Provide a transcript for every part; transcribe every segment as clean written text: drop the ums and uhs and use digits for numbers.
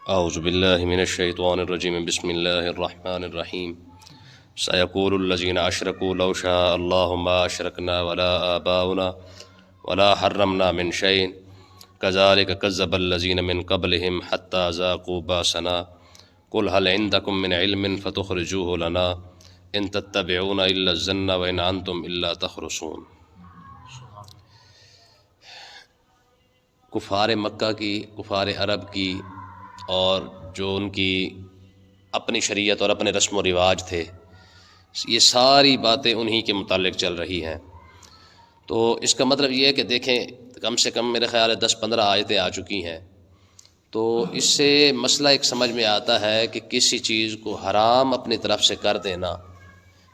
اعوذ باللہ من الشیطان الرجیم بسم اللہ الرحمن الرحیم سیقول الذین اشرکوا لو شاء اللہ ما اشرکنا ولا آباؤنا ولا حرمنا من شیء کذالک کذب الذین من قبلہم حتی ذاقوا باسنا قل هل عندکم من علم فتخرجوه لنا ان تتبعون الا الظن وان انتم الا تخرصون۔ کفار مکہ کی، کفار عرب کی، اور جو ان کی اپنی شریعت اور اپنے رسم و رواج تھے، یہ ساری باتیں انہی کے متعلق چل رہی ہیں۔ تو اس کا مطلب یہ ہے کہ دیکھیں، کم سے کم میرے خیال ہے 10-15 آیتیں آ چکی ہیں۔ تو اس سے مسئلہ ایک سمجھ میں آتا ہے کہ کسی چیز کو حرام اپنی طرف سے کر دینا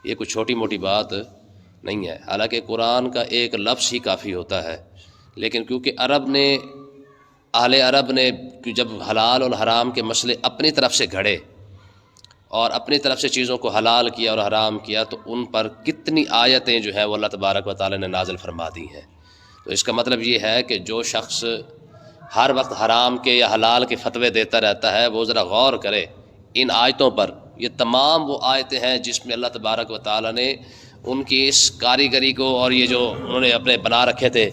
یہ کوئی چھوٹی موٹی بات نہیں ہے۔ حالانکہ قرآن کا ایک لفظ ہی کافی ہوتا ہے، لیکن کیونکہ اہل عرب نے جب حلال اور حرام کے مسئلے اپنی طرف سے گھڑے اور اپنی طرف سے چیزوں کو حلال کیا اور حرام کیا، تو ان پر کتنی آیتیں جو ہے وہ اللہ تبارک و تعالی نے نازل فرما دی ہیں۔ تو اس کا مطلب یہ ہے کہ جو شخص ہر وقت حرام کے یا حلال کے فتوے دیتا رہتا ہے، وہ ذرا غور کرے ان آیتوں پر۔ یہ تمام وہ آیتیں ہیں جس میں اللہ تبارک و تعالی نے ان کی اس کاریگری کو، اور یہ جو انہوں نے اپنے بنا رکھے تھے،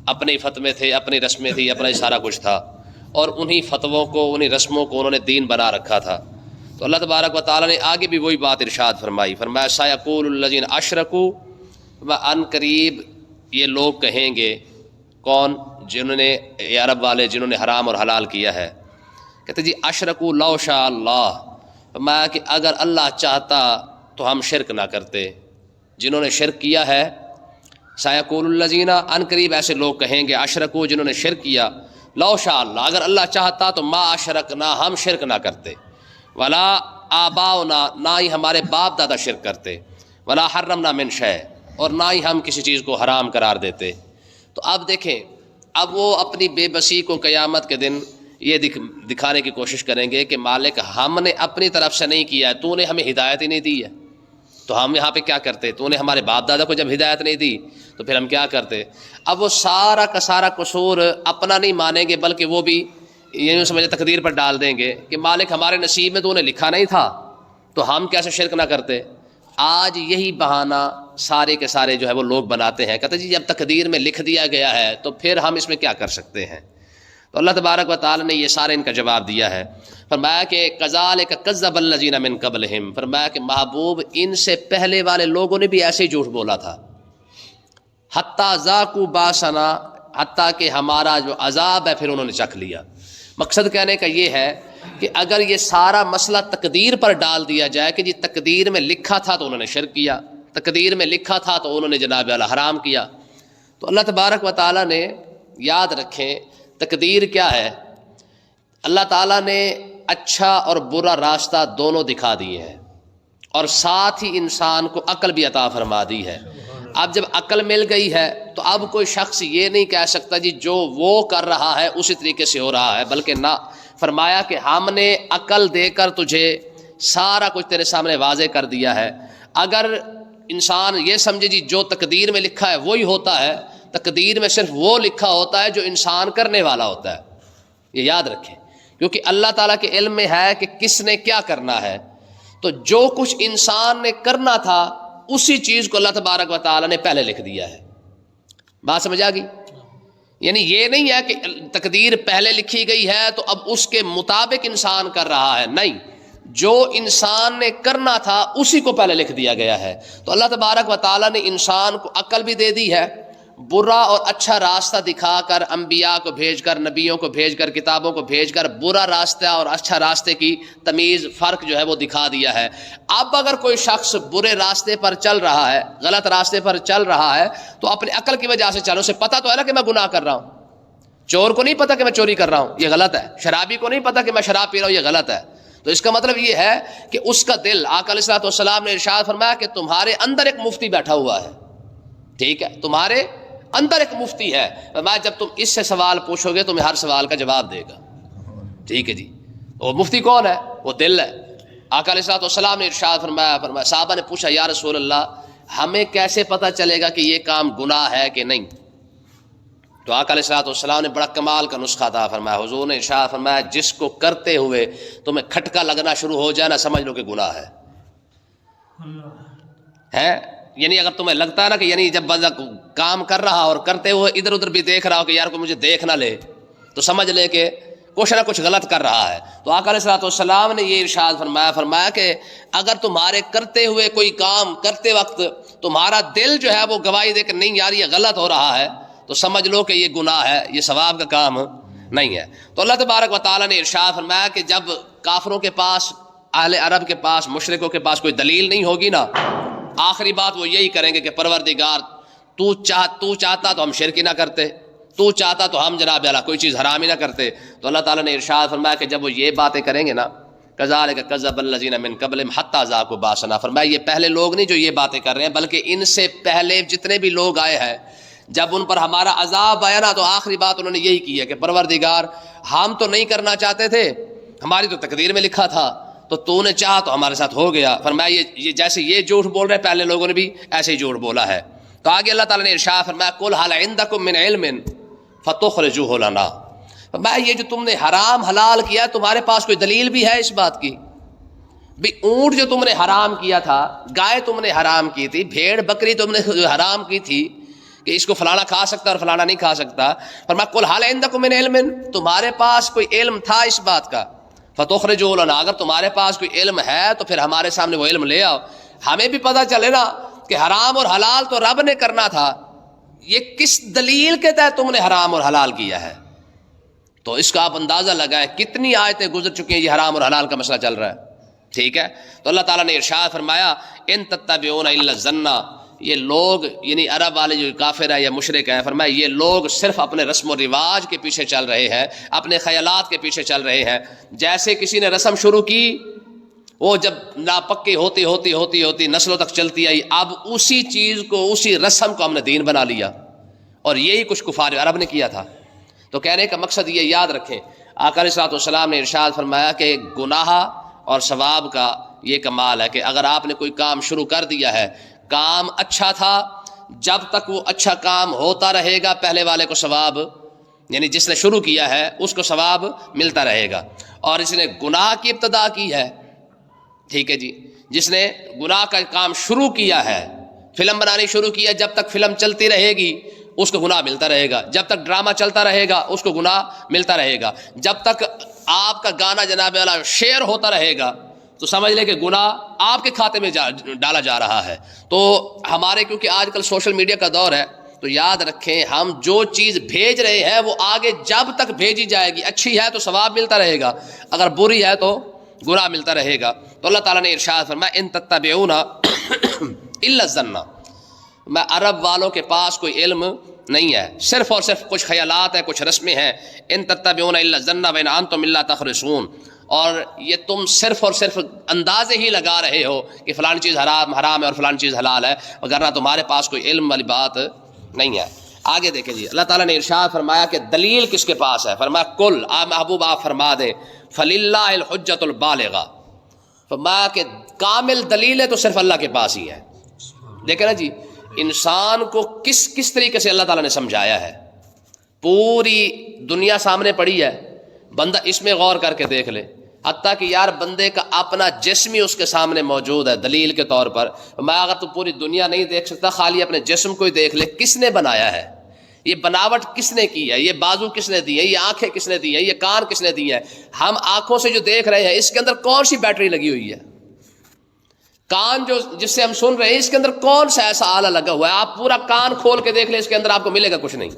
اپنے فتوے تھے، اپنی رسمیں تھیں، اپنا سارا کچھ تھا، اور انہی فتووں کو، انہی رسموں کو انہوں نے دین بنا رکھا تھا۔ تو اللہ تبارک و تعالی نے آگے بھی وہی بات ارشاد فرمایا سیقول الذین اشرکوا، ان قریب یہ لوگ کہیں گے، کون؟ جنہوں نے، یہ عرب والے جنہوں نے حرام اور حلال کیا ہے، کہتے جی اشرکوا لو شاء اللہ، فرمایا کہ اگر اللہ چاہتا تو ہم شرک نہ کرتے۔ جنہوں نے شرک کیا ہے، سیقول الذین، ان قریب ایسے لوگ کہیں گے، اشرکوا جنہوں نے شرک کیا، لو شاء اللہ، اگر اللہ چاہتا تو ما اشرکنا، ہم شرک نہ کرتے، ولا آباؤنا، نہ ہی ہمارے باپ دادا شرک کرتے، ولا حرمنا من شیء، اور نہ ہی ہم کسی چیز کو حرام قرار دیتے۔ تو اب دیکھیں، اب وہ اپنی بے بسی کو قیامت کے دن یہ دکھانے کی کوشش کریں گے کہ مالک ہم نے اپنی طرف سے نہیں کیا ہے، تو نے ہمیں ہدایت ہی نہیں دی ہے، تو ہم یہاں پہ کیا کرتے؟ تو نے ہمارے باپ دادا کو جب ہدایت نہیں دی تو پھر ہم کیا کرتے؟ اب وہ سارا کا سارا قصور اپنا نہیں مانیں گے، بلکہ وہ بھی یوں سمجھے تقدیر پر ڈال دیں گے کہ مالک ہمارے نصیب میں تو انہیں لکھا نہیں تھا، تو ہم کیسے شرک نہ کرتے۔ آج یہی بہانہ سارے کے سارے جو ہے وہ لوگ بناتے ہیں، کہتے جی جب تقدیر میں لکھ دیا گیا ہے تو پھر ہم اس میں کیا کر سکتے ہیں۔ تو اللہ تبارک و تعالی نے یہ سارے ان کا جواب دیا ہے۔ فرمایا کہ کذالک کذب الذین من قبلہم، فرمایا کہ محبوب ان سے پہلے والے لوگوں نے بھی ایسے ہی جھوٹ بولا تھا، حتی ذاقوا باسنا، حتیٰ کہ ہمارا جو عذاب ہے پھر انہوں نے چکھ لیا۔ مقصد کہنے کا یہ ہے کہ اگر یہ سارا مسئلہ تقدیر پر ڈال دیا جائے کہ جی تقدیر میں لکھا تھا تو انہوں نے شرک کیا، تقدیر میں لکھا تھا تو انہوں نے جناب اعلیٰ حرام کیا، تو اللہ تبارک و تعالیٰ نے، یاد رکھیں تقدیر کیا ہے، اللہ تعالیٰ نے اچھا اور برا راستہ دونوں دکھا دیے ہیں، اور ساتھ ہی انسان کو عقل بھی عطا فرما دی ہے۔ اب جب عقل مل گئی ہے تو اب کوئی شخص یہ نہیں کہہ سکتا جی جو وہ کر رہا ہے اسی طریقے سے ہو رہا ہے، بلکہ نہ، فرمایا کہ ہم نے عقل دے کر تجھے سارا کچھ تیرے سامنے واضح کر دیا ہے۔ اگر انسان یہ سمجھے جی جو تقدیر میں لکھا ہے وہی ہوتا ہے، تقدیر میں صرف وہ لکھا ہوتا ہے جو انسان کرنے والا ہوتا ہے، یہ یاد رکھیں، کیونکہ اللہ تعالیٰ کے علم میں ہے کہ کس نے کیا کرنا ہے۔ تو جو کچھ انسان نے کرنا تھا اسی چیز کو اللہ تبارک و تعالیٰ نے پہلے لکھ دیا ہے۔ بات سمجھ آ گئی؟ یعنی یہ نہیں ہے کہ تقدیر پہلے لکھی گئی ہے تو اب اس کے مطابق انسان کر رہا ہے، نہیں، جو انسان نے کرنا تھا اسی کو پہلے لکھ دیا گیا ہے۔ تو اللہ تبارک و تعالیٰ نے انسان کو عقل بھی دے دی ہے، برا اور اچھا راستہ دکھا کر، انبیاء کو بھیج کر، نبیوں کو بھیج کر، کتابوں کو بھیج کر برا راستہ اور اچھا راستے کی تمیز، فرق جو ہے وہ دکھا دیا ہے۔ اب اگر کوئی شخص برے راستے پر چل رہا ہے، غلط راستے پر چل رہا ہے، تو اپنی عقل کی وجہ سے چلو، اسے پتہ تو ہے نا کہ میں گناہ کر رہا ہوں۔ چور کو نہیں پتا کہ میں چوری کر رہا ہوں، یہ غلط ہے۔ شرابی کو نہیں پتا کہ میں شراب پی رہا ہوں، یہ غلط ہے۔ تو اس کا مطلب یہ ہے کہ اس کا دل، آقا علیہ الصلوۃ والسلام نے ارشاد فرمایا کہ تمہارے اندر ایک مفتی بیٹھا ہوا ہے، ٹھیک ہے، تمہارے اندر ایک مفتی ہے، فرمایا جب تم اس سے سوال پوچھو گے تمہیں ہر سوال کا جواب دے گا، ٹھیک ہے جی۔ وہ مفتی کون ہے؟ وہ دل ہے۔ آقا علیہ الصلوۃ والسلام نے ارشاد فرمایا، صحابہ نے پوچھا یا رسول اللہ ہمیں کیسے پتہ چلے گا کہ یہ کام گناہ ہے کہ نہیں؟ تو آقا علیہ الصلوۃ والسلام نے بڑا کمال کا نسخہ عطا فرمایا. حضور نے ارشاد فرمایا جس کو کرتے ہوئے تمہیں کھٹکا لگنا شروع ہو جائے نا، سمجھ لو کہ گناہ ہے. یعنی اگر تمہیں لگتا ہے نا کہ یعنی جب بندہ کام کر رہا اور کرتے ہوئے ادھر ادھر بھی دیکھ رہا ہو کہ یار کوئی مجھے دیکھ نہ لے، تو سمجھ لے کہ کچھ نہ کچھ غلط کر رہا ہے. تو آقا علیہ الصلوۃ والسلام نے یہ ارشاد فرمایا کہ اگر تمہارے کرتے ہوئے کوئی کام کرتے وقت تمہارا دل جو ہے وہ گواہی دے کہ نہیں یار یہ غلط ہو رہا ہے، تو سمجھ لو کہ یہ گناہ ہے، یہ ثواب کا کام نہیں ہے. تو اللہ تبارک و تعالیٰ نے ارشاد فرمایا کہ جب کافروں کے پاس، اہل عرب کے پاس، مشرکوں کے پاس کوئی دلیل نہیں ہوگی نا، آخری بات وہ یہی کریں گے کہ پروردگار تو چاہتا تو ہم شرک ہی نہ کرتے، تو چاہتا تو ہم جناب اللہ کوئی چیز حرام ہی نہ کرتے. تو اللہ تعالیٰ نے ارشاد فرمایا کہ جب وہ یہ باتیں کریں گے نا، کذالک کذب الذین من قبلہم حتی ذاقوا باسنا، فرمایا یہ پہلے لوگ نہیں جو یہ باتیں کر رہے ہیں، بلکہ ان سے پہلے جتنے بھی لوگ آئے ہیں، جب ان پر ہمارا عذاب آیا نا تو آخری بات انہوں نے یہی کی ہے کہ پروردگار ہم تو نہیں کرنا چاہتے تھے، ہماری تو تقدیر میں لکھا تھا، تو نے چاہا تو ہمارے ساتھ ہو گیا. فرمایا یہ جیسے یہ جھوٹ بول رہے پہلے لوگوں نے بھی ایسے ہی جھوٹ بولا ہے. تو آگے اللہ تعالیٰ نے ارشاد فرمایا قل هل عندکم من علم فتخرجوه لنا، فرمایا یہ جو تم نے حرام حلال کیا تمہارے پاس کوئی دلیل بھی ہے اس بات کی؟ بھی اونٹ جو تم نے حرام کیا تھا، گائے تم نے حرام کی تھی، بھیڑ بکری تم نے حرام کی تھی کہ اس کو فلانا کھا سکتا اور فلانا نہیں کھا سکتا. فرمایا قل هل عندکم من علم، تمہارے پاس کوئی علم تھا اس بات کا؟ فتخرجوا لنا، اگر تمہارے پاس کوئی علم ہے تو پھر ہمارے سامنے وہ علم لے آؤ، ہمیں بھی پتہ چلے نا کہ حرام اور حلال تو رب نے کرنا تھا، یہ کس دلیل کے تحت تم نے حرام اور حلال کیا ہے. تو اس کا آپ اندازہ لگائیں کتنی آیتیں گزر چکی ہیں یہ حرام اور حلال کا مسئلہ چل رہا ہے. ٹھیک ہے. تو اللہ تعالیٰ نے ارشاد فرمایا ان تتبعون الا الظن، یہ لوگ یعنی عرب والے جو کافر ہیں یا مشرک ہیں، فرمایا یہ لوگ صرف اپنے رسم و رواج کے پیچھے چل رہے ہیں، اپنے خیالات کے پیچھے چل رہے ہیں. جیسے کسی نے رسم شروع کی، وہ جب ناپکی ہوتی نسلوں تک چلتی آئی، اب اسی چیز کو، اسی رسم کو ہم نے دین بنا لیا، اور یہی کچھ کفار عرب نے کیا تھا. تو کہنے کا مقصد یہ یاد رکھیں، آقا علیہ الصلوۃ والسلام نے ارشاد فرمایا کہ گناہ اور ثواب کا یہ کمال ہے کہ اگر آپ نے کوئی کام شروع کر دیا ہے، کام اچھا تھا، جب تک وہ اچھا کام ہوتا رہے گا پہلے والے کو ثواب، یعنی جس نے شروع کیا ہے اس کو ثواب ملتا رہے گا. اور اس نے گناہ کی ابتدا کی ہے، ٹھیک ہے جی، جس نے گناہ کا کام شروع کیا ہے، فلم بنانی شروع کیا، جب تک فلم چلتی رہے گی اس کو گناہ ملتا رہے گا، جب تک ڈرامہ چلتا رہے گا اس کو گناہ ملتا رہے گا، جب تک آپ کا گانا جناب والا شیئر ہوتا رہے گا تو سمجھ لیں کہ گناہ آپ کے کھاتے میں ڈالا جا رہا ہے. تو ہمارے کیونکہ آج کل سوشل میڈیا کا دور ہے، تو یاد رکھیں ہم جو چیز بھیج رہے ہیں وہ آگے جب تک بھیجی جائے گی، اچھی ہے تو ثواب ملتا رہے گا، اگر بری ہے تو گناہ ملتا رہے گا. تو اللہ تعالیٰ نے ارشاد فرمایا ان تتبعون الا الظن، میں عرب والوں کے پاس کوئی علم نہیں ہے، صرف اور صرف کچھ خیالات ہیں، کچھ رسمیں ہیں. ان تتبعون الا الظن وان انتم الا تخرصون، اور یہ تم صرف اور صرف اندازے ہی لگا رہے ہو کہ فلانی چیز حرام ہے اور فلانی چیز حلال ہے، وگرنہ تمہارے پاس کوئی علم والی بات نہیں ہے. آگے دیکھیں جی، اللہ تعالیٰ نے ارشاد فرمایا کہ دلیل کس کے پاس ہے. فرمایا کل محبوب آپ فرما دے فللہ الحجۃ البالغہ، فرمایا کہ کامل دلیل ہے تو صرف اللہ کے پاس ہی ہے. دیکھیں نا جی، انسان کو کس طریقے سے اللہ تعالیٰ نے سمجھایا ہے، پوری دنیا سامنے پڑی ہے، بندہ اس میں غور کر کے دیکھ لے، حتیٰ کہ یار بندے کا اپنا جسم ہی اس کے سامنے موجود ہے دلیل کے طور پر. میں اگر تو پوری دنیا نہیں دیکھ سکتا، خالی اپنے جسم کو ہی دیکھ لے، کس نے بنایا ہے، یہ بناوٹ کس نے کی ہے، یہ بازو کس نے دی ہے، یہ آنکھیں کس نے دی ہیں، یہ کان کس نے دی ہیں. ہم آنکھوں سے جو دیکھ رہے ہیں اس کے اندر کون سی بیٹری لگی ہوئی ہے، کان جو جس سے ہم سن رہے ہیں اس کے اندر کون سا ایسا آلہ لگا ہوا ہے. آپ پورا کان کھول کے دیکھ لیں، اس کے اندر آپ کو ملے گا کچھ نہیں،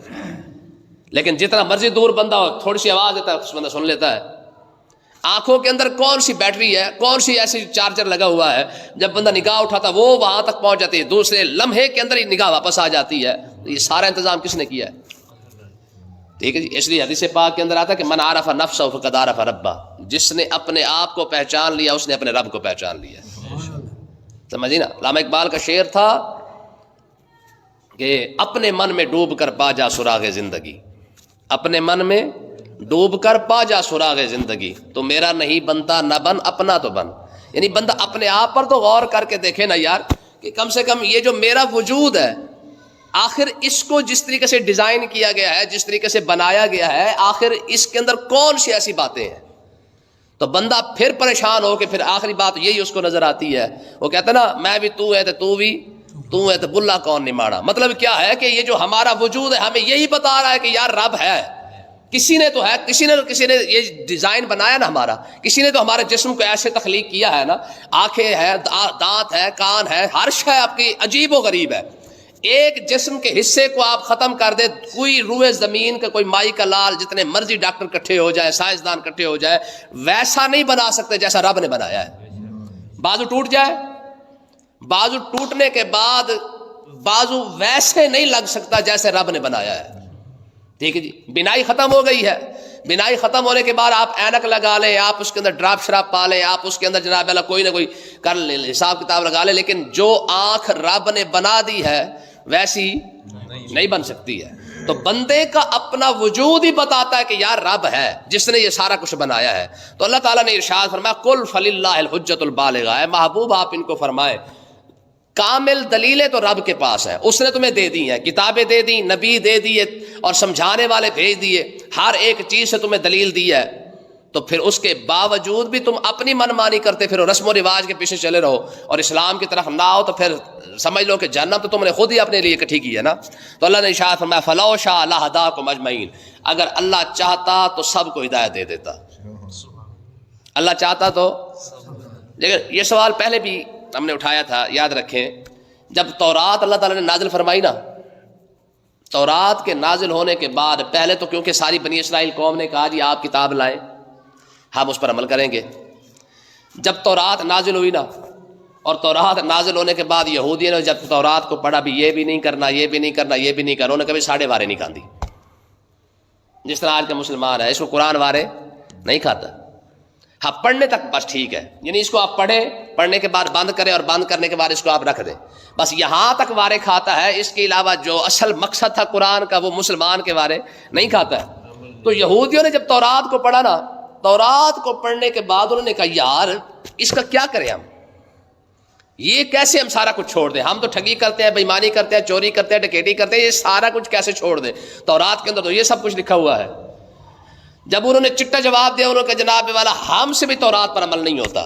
لیکن جتنا مرضی دور بندہ ہو تھوڑی سی آواز دیتا ہے اس بندہ سن لیتا ہے. آنکھوں کے اندر کون سی بیٹری ہے، کون سی ایسی چارجر لگا ہوا ہے، جب بندہ نگاہ اٹھاتا وہ وہاں تک پہنچ جاتی ہے، دوسرے لمحے کے اندر ہی نگاہ واپس آ جاتی ہے. یہ سارا انتظام کس نے کیا ہے؟ ٹھیک ہے جی. اس لیے حدیث پاک کے اندر آتا ہے کہ من عرف نفسہ فقد عرف ربہ، جس نے اپنے آپ کو پہچان لیا اس نے اپنے رب کو پہچان لیا. سمجھے نا، علامہ اقبال کا شعر تھا کہ اپنے من میں ڈوب کر پا جا سراغ زندگی، اپنے من میں ڈوب کر پا جا سراغ زندگی، تو میرا نہیں بنتا نہ بن اپنا تو بن. یعنی بندہ اپنے آپ پر تو غور کر کے دیکھے نا یار، کہ کم سے کم یہ جو میرا وجود ہے آخر اس کو جس طریقے سے ڈیزائن کیا گیا ہے، جس طریقے سے بنایا گیا ہے، آخر اس کے اندر کون سی ایسی باتیں ہیں؟ تو بندہ پھر پریشان ہو کے پھر آخری بات یہی اس کو نظر آتی ہے، وہ کہتا ہے نا میں بھی تو ہے تو بھی تو ہے تو بلا کون نہیں ماڑا۔ مطلب کیا ہے کہ یہ جو ہمارا وجود ہے ہمیں یہی بتا رہا ہے کہ یار رب ہے، کسی نے تو ہے، کسی نے یہ ڈیزائن بنایا نا ہمارا، کسی نے تو ہمارے جسم کو ایسے تخلیق کیا ہے نا، آنکھیں ہیں، دانت ہے، کان ہے، ہر شے آپ کی عجیب و غریب ہے۔ ایک جسم کے حصے کو آپ ختم کر دے، کوئی روئے زمین کا کوئی مائی کا لال، جتنے مرضی ڈاکٹر کٹھے ہو جائے، سائنسدان کٹھے ہو جائے، ویسا نہیں بنا سکتے جیسا رب نے بنایا ہے۔ بازو ٹوٹ جائے، بازو ٹوٹنے کے بعد بازو ویسے نہیں لگ سکتا جیسے رب نے بنایا ہے، ٹھیک ہے جی۔ بینائی ختم ہو گئی ہے، بینائی ختم ہونے کے بعد آپ اینک لگا لیں، آپ اس کے اندر ڈراپ شراپ پا لیں، آپ اس کے اندر جناب اللہ کوئی نہ کوئی کر لیں، حساب کتاب لگا لیں، لیکن جو آنکھ رب نے بنا دی ہے ویسی نہیں بن سکتی ہے۔ تو بندے کا اپنا وجود ہی بتاتا ہے کہ یار رب ہے جس نے یہ سارا کچھ بنایا ہے۔ تو اللہ تعالیٰ نے ارشاد فرمایا قل فللہ الحجۃ البالغہ، اے محبوب آپ ان کو فرمائے کامل دلیلیں تو رب کے پاس ہے، اس نے تمہیں دے دی ہیں، کتابیں دے دی، نبی دے دیے اور سمجھانے والے بھیج دیے، ہر ایک چیز سے تمہیں دلیل دی ہے، تو پھر اس کے باوجود بھی تم اپنی من مانی کرتے پھر رسم و رواج کے پیچھے چلے رہو اور اسلام کی طرف نہ آؤ، تو پھر سمجھ لو کہ جہنم تو تم نے خود ہی اپنے لیے اکٹھی کی ہے نا۔ تو اللہ نے ارشاد فرمایا فلو شاء لہداکم اجمعین، اگر اللہ چاہتا تو سب کو ہدایت دے دیتا، اللہ چاہتا تو۔ لیکن یہ سوال پہلے بھی ہم نے اٹھایا تھا، یاد رکھیں، جب تورات اللہ تعالیٰ نے نازل فرمائی نا، تورات کے نازل ہونے کے بعد پہلے تو کیونکہ ساری بنی اسرائیل قوم نے کہا جی آپ کتاب لائیں ہم اس پر عمل کریں گے۔ جب تورات نازل ہوئی نا، اور تورات نازل ہونے کے بعد یہودیوں نے جب تورات کو پڑھا بھی یہ بھی نہیں کرنا، یہ بھی نہیں کرنا، یہ بھی نہیں کرنا، انہوں نے کبھی ساڑھے وارے نہیں کھاندی، جس طرح آج کا مسلمان ہے اس کو قرآن وارے نہیں کھاتا۔ ہاں پڑھنے تک بس ٹھیک ہے، یعنی اس کو آپ پڑھیں، پڑھنے کے بعد بند کریں اور بند کرنے کے بعد اس کو آپ رکھ دیں، بس یہاں تک وارے کھاتا ہے، اس کے علاوہ جو اصل مقصد تھا قرآن کا وہ مسلمان کے وارے نہیں کھاتا ہے۔ تو یہودیوں نے جب تورات کو پڑھا نا، تورات کو پڑھنے کے بعد انہوں نے کہا یار اس کا کیا کریں ہم، یہ کیسے ہم سارا کچھ چھوڑ دیں، ہم تو ٹھگی کرتے ہیں، بےایمانی کرتے ہیں، چوری کرتے ہیں، ڈکیٹی کرتے ہیں، یہ سارا کچھ کیسے چھوڑ دیں، تورات کے اندر تو یہ سب کچھ لکھا ہوا ہے۔ جب انہوں نے چٹا جواب دیا، انہوں نے کہا جناب والا ہم سے بھی تورات پر عمل نہیں ہوتا،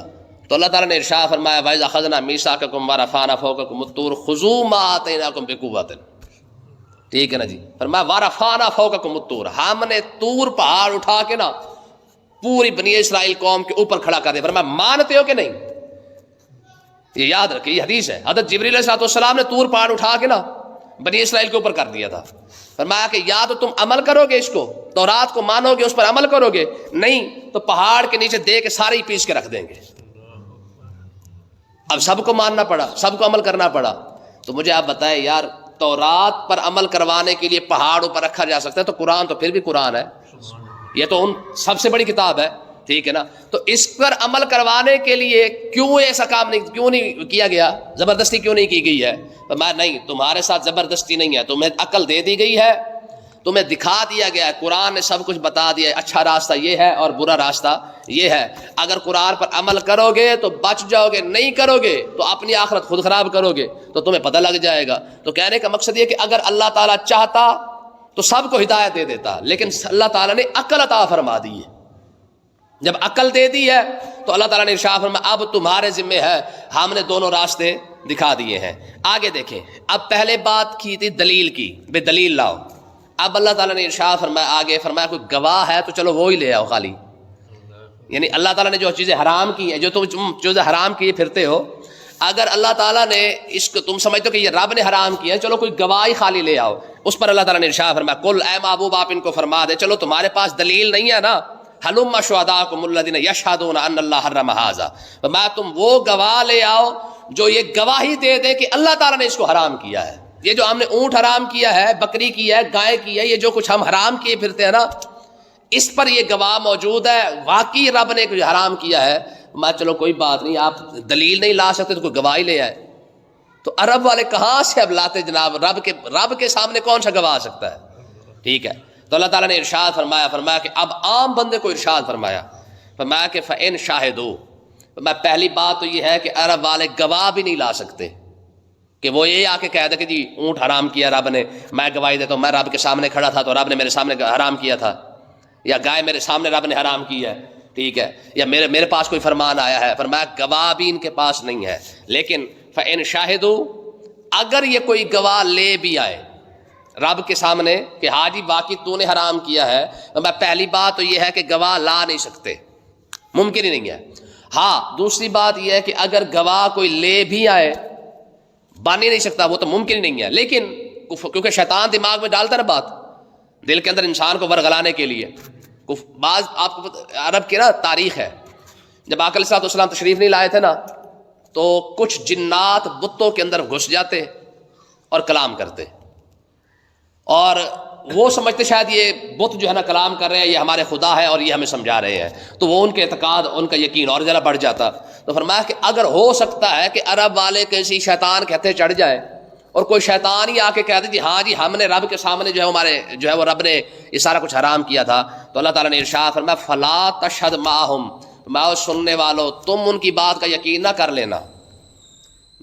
تو اللہ تعالیٰ نے ارشاد فرمایا وَإِذْ أَخَذْنَا مِيثَاقَكُمْ وَرَفَعْنَا فَوْقَكُمُ الطُّورَ خُذُوا مَا آتَيْنَاكُمْ بِقُوَّةٍ، ٹھیک ہے نا جی۔ فرمایا وَرَفَعْنَا فَوْقَكُمُ الطُّورَ، ہم نے طور پہاڑ اٹھا کے نا پوری بنی اسرائیل قوم کے اوپر کھڑا کر دیا۔ فرمایا مانتے ہو کہ نہیں؟ یہ یاد رکھیں، یہ حدیث ہے، حضرت جبریل علیہ السلام نے طور پہاڑ اٹھا کے نا بنی اسرائیل کے اوپر کر دیا تھا۔ فرمایا کہ یا تو تم عمل کرو گے، اس کو تورات کو مانو گے، اس پر عمل کرو گے، نہیں تو پہاڑ کے نیچے دے کے سارے ہی پیس کے رکھ دیں گے۔ اب سب کو ماننا پڑا، سب کو عمل کرنا پڑا۔ تو مجھے آپ بتائیں یار تورات پر عمل کروانے کے لیے پہاڑ اوپر رکھا جا سکتا ہے، تو قرآن تو پھر بھی قرآن ہے، یہ تو ان سب سے بڑی کتاب ہے، ٹھیک ہے نا۔ تو اس پر عمل کروانے کے لیے کیوں ایسا کام کیوں نہیں کیا گیا، زبردستی کیوں نہیں کی گئی ہے؟ میں نہیں، تمہارے ساتھ زبردستی نہیں ہے، تمہیں عقل دے دی گئی ہے، تمہیں دکھا دیا گیا ہے، قرآن نے سب کچھ بتا دیا ہے، اچھا راستہ یہ ہے اور برا راستہ یہ ہے، اگر قرآن پر عمل کرو گے تو بچ جاؤ گے، نہیں کرو گے تو اپنی آخرت خود خراب کرو گے، تو تمہیں پتہ لگ جائے گا۔ تو کہنے کا مقصد یہ کہ اگر اللہ تعالیٰ چاہتا تو سب کو ہدایت دے دیتا، لیکن اللہ تعالیٰ نے عقل عطا فرما دی ہے۔ جب عقل دے دی ہے تو اللہ تعالیٰ نے ارشاد فرمایا اب تمہارے ذمہ ہے، ہم نے دونوں راستے دکھا دیے ہیں۔ آگے دیکھیں، اب پہلے بات کی تھی دلیل کی، بے دلیل لاؤ، اب اللہ تعالیٰ نے ارشاد فرمایا آگے، فرمایا کوئی گواہ ہے تو چلو وہ ہی لے آؤ خالی، یعنی اللہ تعالیٰ نے جو چیزیں حرام کی ہیں، جو تم چیزیں حرام کیے پھرتے ہو، اگر اللہ تعالیٰ نے اس کو تم سمجھتے ہو کہ یہ رب نے حرام کیا ہے، چلو کوئی گواہی خالی لے آؤ، اس پر اللہ تعالیٰ نے ارشاد فرمایا قل اے محبوب آپ ان کو فرما دے، چلو تمہارے پاس دلیل نہیں ہے نا، حلم شہداکم الذین یشہدون ان اللہ حرم ھذا، فرمایا تم وہ گواہ لے آؤ جو یہ گواہی دے دے کہ اللہ تعالیٰ نے اس کو حرام کیا ہے۔ یہ جو ہم نے اونٹ حرام کیا ہے، بکری کی ہے، گائے کی ہے، یہ جو کچھ ہم حرام کیے پھرتے ہیں نا، اس پر یہ گواہ موجود ہے، واقعی رب نے کچھ حرام کیا ہے۔ میں چلو کوئی بات نہیں، آپ دلیل نہیں لا سکتے تو کوئی گواہی لے آئے۔ تو عرب والے کہاں سے اب لاتے جناب، رب کے سامنے کون سا گواہ آ سکتا ہے، ٹھیک ہے۔ تو اللہ تعالیٰ نے ارشاد فرمایا کہ اب عام بندے کو ارشاد فرمایا کہ فَإِن شَاهِدُوا، میں پہلی بات تو یہ ہے کہ عرب والے گواہ بھی نہیں لا سکتے کہ وہ یہ آ کے کہہ دے کہ جی اونٹ حرام کیا رب نے، میں گواہی دیتا ہوں میں رب کے سامنے کھڑا تھا تو رب نے میرے سامنے حرام کیا تھا، یا گائے میرے سامنے رب نے حرام کی ہے، ٹھیک ہے، یا میرے پاس کوئی فرمان آیا ہے، فرمایا گواہ بھی ان کے پاس نہیں ہے، لیکن فَإِن شَاهِدُوا، اگر یہ کوئی گواہ لے بھی آئے رب کے سامنے کہ ہاں جی واقعی تو نے حرام کیا ہے، تو میں پہلی بات تو یہ ہے کہ گواہ لا نہیں سکتے، ممکن ہی نہیں ہے۔ ہاں دوسری بات یہ ہے کہ اگر گواہ کوئی لے بھی آئے بن ہی نہیں سکتا، وہ تو ممکن ہی نہیں ہے، لیکن کیونکہ شیطان دماغ میں ڈالتا نا بات دل کے اندر انسان کو ورغلانے کے لیے، بعض آپ کو عرب کی نا تاریخ ہے، جب آقا علیہ السلام تشریف نہیں لائے تھے نا تو کچھ جنات بتوں کے اندر گھس جاتے اور کلام کرتے، اور وہ سمجھتے شاید یہ بت جو ہے نا کلام کر رہے ہیں یہ ہمارے خدا ہے اور یہ ہمیں سمجھا رہے ہیں، تو وہ ان کے اعتقاد ان کا یقین اور ذرا بڑھ جاتا۔ تو فرمایا کہ اگر ہو سکتا ہے کہ عرب والے کسی شیطان کے ہتھے چڑھ جائے اور کوئی شیطان ہی آ کے کہہ دے جی ہاں جی ہم نے رب کے سامنے جو ہے ہمارے جو ہے وہ رب نے یہ سارا کچھ حرام کیا تھا، تو اللہ تعالیٰ نے ارشاد فرمایا فلا تشہد معہم، میں سننے والوں تم ان کی بات کا یقین نہ کر لینا،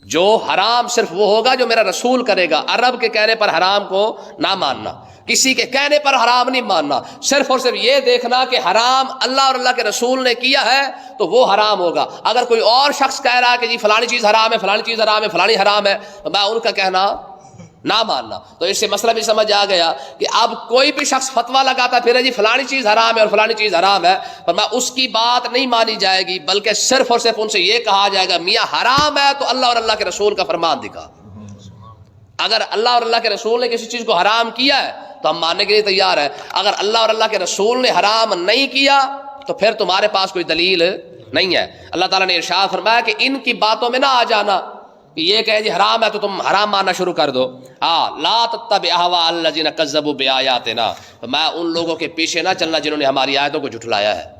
جو حرام صرف وہ ہوگا جو میرا رسول کرے گا، عرب کے کہنے پر حرام کو نہ ماننا، کسی کے کہنے پر حرام نہیں ماننا، صرف اور صرف یہ دیکھنا کہ حرام اللہ اور اللہ کے رسول نے کیا ہے تو وہ حرام ہوگا۔ اگر کوئی اور شخص کہہ رہا ہے کہ جی فلانی چیز حرام ہے، فلانی چیز حرام ہے، فلانی حرام ہے، تو میں ان کا کہنا نہ ماننا۔ تو اس سے مسئلہ بھی سمجھ آ گیا کہ اب کوئی بھی شخص فتویٰ لگاتا پھر جی فلانی چیز حرام ہے اور فلانی چیز حرام ہے، پر میں اس کی بات نہیں مانی جائے گی، بلکہ صرف اور صرف ان سے یہ کہا جائے گا میاں حرام ہے تو اللہ اور اللہ کے رسول کا فرمان دکھا۔ اگر اللہ اور اللہ کے رسول نے کسی چیز کو حرام کیا ہے تو ہم ماننے کے لیے تیار ہے، اگر اللہ اور اللہ کے رسول نے حرام نہیں کیا تو پھر تمہارے پاس کوئی دلیل نہیں ہے۔ اللہ تعالیٰ نے ارشاد فرمایا کہ ان کی باتوں میں نہ آ جانا کہ یہ کہے جی حرام ہے تو تم حرام ماننا شروع کر دو۔ لا تتبع اہواء الذین کذبوا بآیاتنا، میں ان لوگوں کے پیچھے نہ چلنا جنہوں نے ہماری آیتوں کو جھٹلایا ہے۔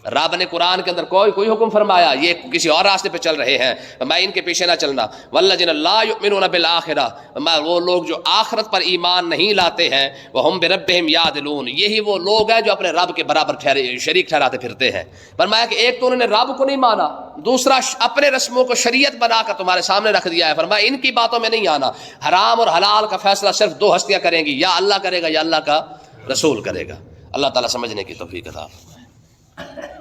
رب نے قرآن کے اندر کوئی حکم فرمایا یہ کسی اور راستے پہ چل رہے ہیں، میں ان کے پیچھے نہ چلنا۔ والذین لا یؤمنون بالآخرہ، میں وہ لوگ جو آخرت پر ایمان نہیں لاتے ہیں، وہم بربہم یعدلون، یہی وہ لوگ ہیں جو اپنے رب کے برابر شریک ٹھہراتے پھرتے ہیں۔ فرمایا کہ ایک تو انہوں نے رب کو نہیں مانا، دوسرا اپنے رسموں کو شریعت بنا کر تمہارے سامنے رکھ دیا ہے۔ فرمایا ان کی باتوں میں نہیں آنا، حرام اور حلال کا فیصلہ صرف دو ہستیاں کریں گی، یا اللہ کرے گا یا اللہ کا رسول کرے گا۔ اللہ تعالیٰ سمجھنے کی توفیق عطا فرمائے۔